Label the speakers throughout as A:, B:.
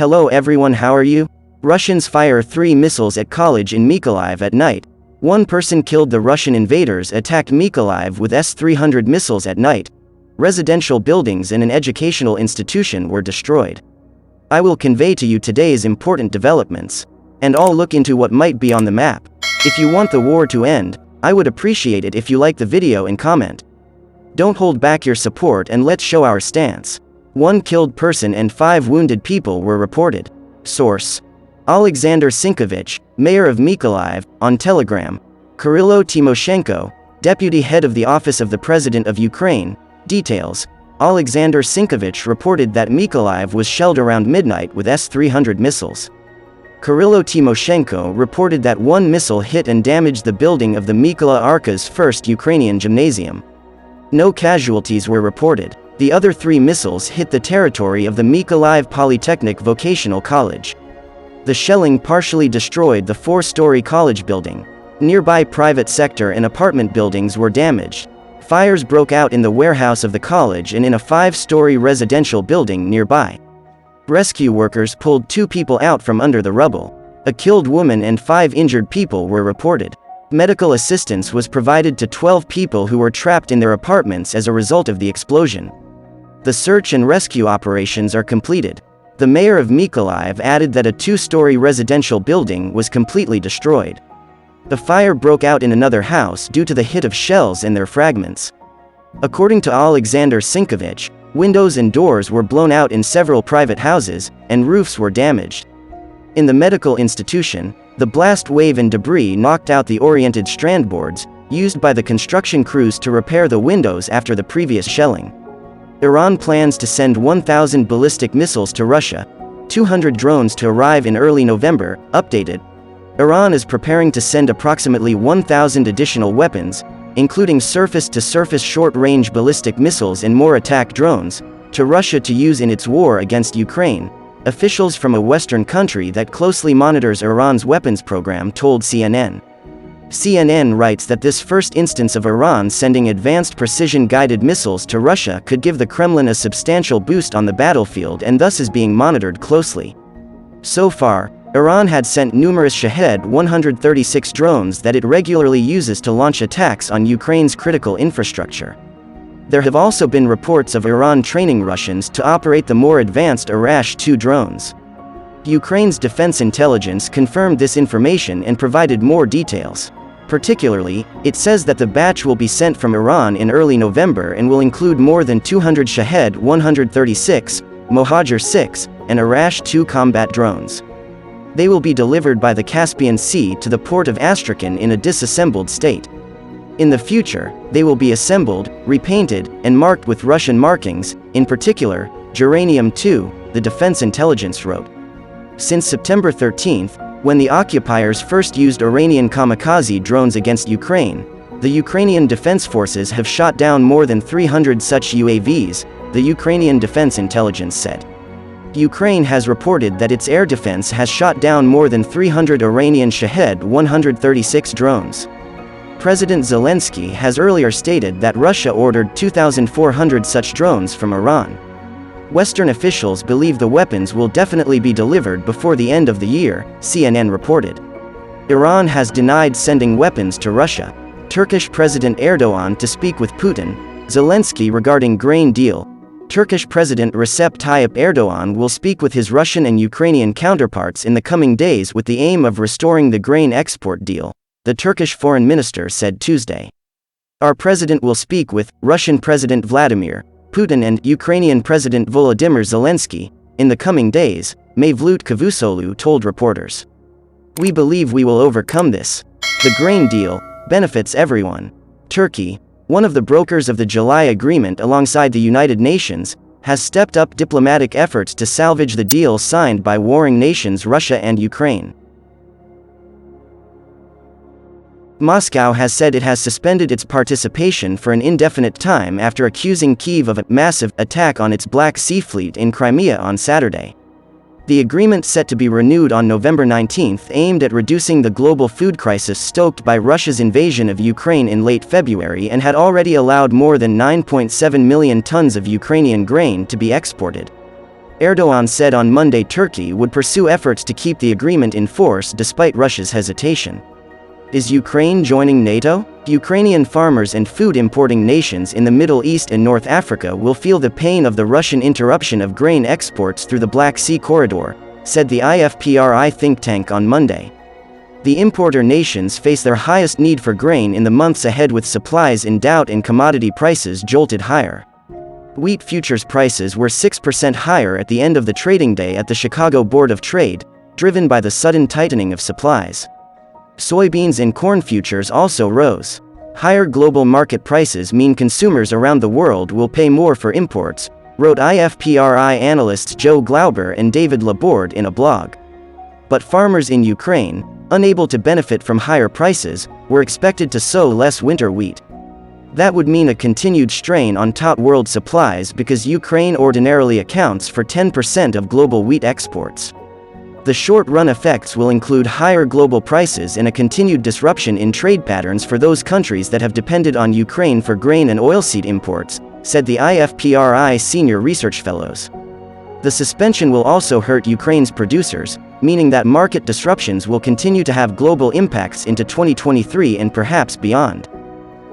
A: Hello everyone, how are you? Russians fire 3 missiles at college in Mykolaiv at night. One person killed. The Russian invaders attacked Mykolaiv with S-300 missiles at night. Residential buildings and an educational institution were destroyed. I will convey to you today's important developments. And I'll look into what might be on the map. If you want the war to end, I would appreciate it if you like the video and comment. Don't hold back your support and let's show our stance. 1 killed person and 5 wounded people were reported. Source: Alexander Sinkovich, mayor of Mykolaiv, on Telegram. Kyrylo Timoshenko, deputy head of the Office of the President of Ukraine. Details: Alexander Sinkovich reported that Mykolaiv was shelled around midnight with S-300 missiles. Kyrylo Timoshenko reported that 1 missile hit and damaged the building of the Mykola Arka's first Ukrainian gymnasium. No casualties were reported. The other 3 missiles hit the territory of the Mykolaiv Polytechnic Vocational College. The shelling partially destroyed the 4-story college building. Nearby private sector and apartment buildings were damaged. Fires broke out in the warehouse of the college and in a 5-story residential building nearby. Rescue workers pulled 2 people out from under the rubble. A killed woman and 5 injured people were reported. Medical assistance was provided to 12 people who were trapped in their apartments as a result of the explosion. The search and rescue operations are completed. The mayor of Mykolaiv added that a 2-story residential building was completely destroyed. The fire broke out in another house due to the hit of shells and their fragments. According to Alexander Sinkovich, windows and doors were blown out in several private houses, and roofs were damaged. In the medical institution, the blast wave and debris knocked out the oriented strand boards, used by the construction crews to repair the windows after the previous shelling. Iran plans to send 1,000 ballistic missiles to Russia, 200 drones to arrive in early November. Updated: Iran is preparing to send approximately 1,000 additional weapons, including surface-to-surface short-range ballistic missiles and more attack drones, to Russia to use in its war against Ukraine, officials from a Western country that closely monitors Iran's weapons program told CNN. CNN writes that this first instance of Iran sending advanced precision-guided missiles to Russia could give the Kremlin a substantial boost on the battlefield and thus is being monitored closely. So far, Iran had sent numerous Shahed-136 drones that it regularly uses to launch attacks on Ukraine's critical infrastructure. There have also been reports of Iran training Russians to operate the more advanced Arash-2 drones. Ukraine's defense intelligence confirmed this information and provided more details. Particularly, it says that the batch will be sent from Iran in early November and will include more than 200 Shahed-136, Mohajer-6, and Arash-2 combat drones. They will be delivered by the Caspian Sea to the port of Astrakhan in a disassembled state. In the future, they will be assembled, repainted, and marked with Russian markings, in particular, Geranium-2, the Defense Intelligence wrote. Since September 13, when the occupiers first used Iranian kamikaze drones against Ukraine, the Ukrainian Defense Forces have shot down more than 300 such UAVs, the Ukrainian Defense Intelligence said. Ukraine has reported that its air defense has shot down more than 300 Iranian Shahed-136 drones. President Zelensky has earlier stated that Russia ordered 2,400 such drones from Iran. Western officials believe the weapons will definitely be delivered before the end of the year, CNN reported. Iran has denied sending weapons to Russia. Turkish President Erdogan to speak with Putin, Zelensky regarding grain deal. Turkish President Recep Tayyip Erdogan will speak with his Russian and Ukrainian counterparts in the coming days with the aim of restoring the grain export deal, the Turkish foreign minister said Tuesday. Our president will speak with Russian President Vladimir Putin and Ukrainian President Volodymyr Zelensky in the coming days, Mevlut Cavusoglu told reporters. We believe we will overcome this. The grain deal benefits everyone. Turkey, one of the brokers of the July agreement alongside the United Nations, has stepped up diplomatic efforts to salvage the deal signed by warring nations Russia and Ukraine. Moscow has said it has suspended its participation for an indefinite time after accusing Kyiv of a massive attack on its Black Sea Fleet in Crimea on Saturday. The agreement set to be renewed on November 19 aimed at reducing the global food crisis stoked by Russia's invasion of Ukraine in late February and had already allowed more than 9.7 million tons of Ukrainian grain to be exported. Erdogan said on Monday Turkey would pursue efforts to keep the agreement in force despite Russia's hesitation. Is Ukraine joining NATO? Ukrainian farmers and food-importing nations in the Middle East and North Africa will feel the pain of the Russian interruption of grain exports through the Black Sea corridor, said the IFPRI think tank on Monday. The importer nations face their highest need for grain in the months ahead, with supplies in doubt and commodity prices jolted higher. Wheat futures prices were 6% higher at the end of the trading day at the Chicago Board of Trade, driven by the sudden tightening of supplies. Soybeans and corn futures also rose. Higher global market prices mean consumers around the world will pay more for imports, wrote IFPRI analysts Joe Glauber and David Laborde in a blog. But farmers in Ukraine, unable to benefit from higher prices, were expected to sow less winter wheat. That would mean a continued strain on top world supplies because Ukraine ordinarily accounts for 10% of global wheat exports. The short-run effects will include higher global prices and a continued disruption in trade patterns for those countries that have depended on Ukraine for grain and oilseed imports, said the IFPRI senior research fellows. The suspension will also hurt Ukraine's producers, meaning that market disruptions will continue to have global impacts into 2023 and perhaps beyond.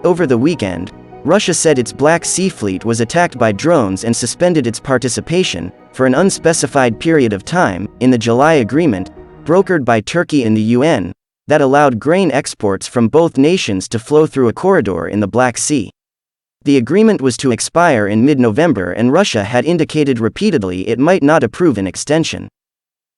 A: Over the weekend, Russia said its Black Sea fleet was attacked by drones and suspended its participation, for an unspecified period of time, in the July agreement, brokered by Turkey and the UN, that allowed grain exports from both nations to flow through a corridor in the Black Sea. The agreement was to expire in mid-November, and Russia had indicated repeatedly it might not approve an extension.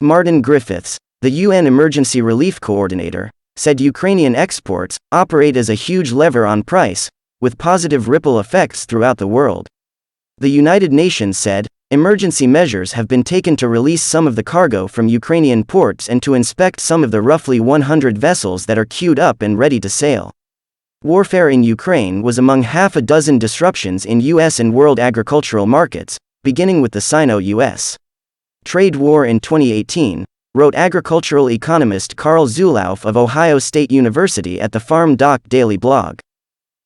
A: Martin Griffiths, the UN Emergency Relief Coordinator, said Ukrainian exports operate as a huge lever on price, with positive ripple effects throughout the world. The United Nations said, emergency measures have been taken to release some of the cargo from Ukrainian ports and to inspect some of the roughly 100 vessels that are queued up and ready to sail. Warfare in Ukraine was among half a dozen disruptions in U.S. and world agricultural markets, beginning with the Sino-US trade war in 2018, wrote agricultural economist Carl Zulauf of Ohio State University at the Farm Doc Daily blog.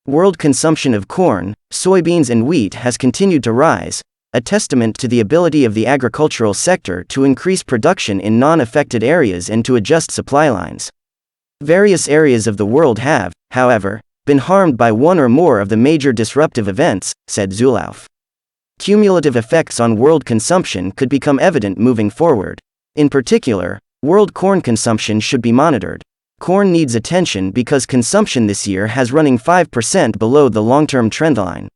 A: World consumption of corn, soybeans and wheat has continued to rise, a testament to the ability of the agricultural sector to increase production in non-affected areas and to adjust supply lines. Various areas of the world have, however, been harmed by one or more of the major disruptive events, said Zulauf. Cumulative effects on world consumption could become evident moving forward. In particular, world corn consumption should be monitored. Corn needs attention because consumption this year has running 5% below the long-term trendline.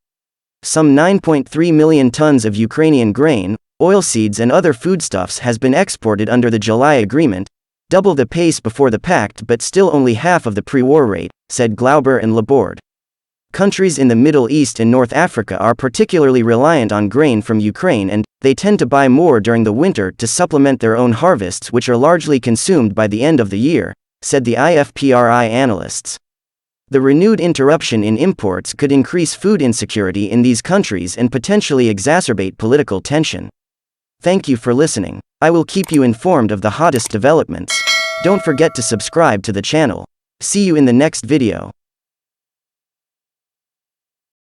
A: Some 9.3 million tons of Ukrainian grain, oilseeds and other foodstuffs has been exported under the July agreement, double the pace before the pact but still only half of the pre-war rate, said Glauber and Laborde. Countries in the Middle East and North Africa are particularly reliant on grain from Ukraine, and they tend to buy more during the winter to supplement their own harvests, which are largely consumed by the end of the year, said the IFPRI analysts. The renewed interruption in imports could increase food insecurity in these countries and potentially exacerbate political tension. Thank you for listening. I will keep you informed of the hottest developments. Don't forget to subscribe to the channel. See you in the next video.